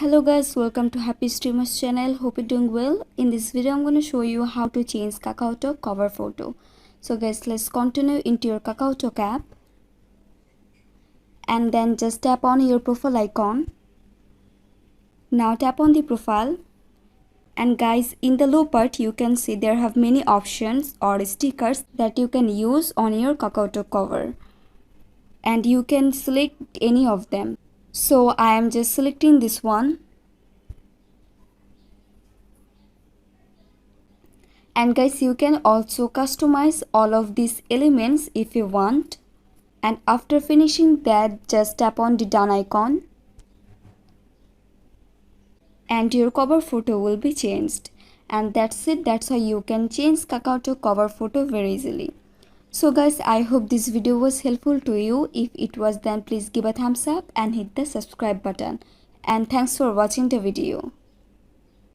Hello guys, welcome to Happy Streamers channel. Hope you're doing well. In this video I'm going to show you how to change KakaoTalk cover photo. So guys, let's continue into your KakaoTalk app and then just tap on your profile icon. Now tap on the profile, and guys, in the low part you can see there have many options or stickers that you can use on your KakaoTalk cover, and you can select any of them. So I am just selecting this one. And guys, you can also customize all of these elements if you want. And after finishing that, just tap on the done icon and your cover photo will be changed. And that's it. That's how you can change KakaoTalk cover photo very easily. So guys, I hope this video was helpful to you. If it was, then please give a thumbs up and hit the subscribe button. And thanks for watching the video.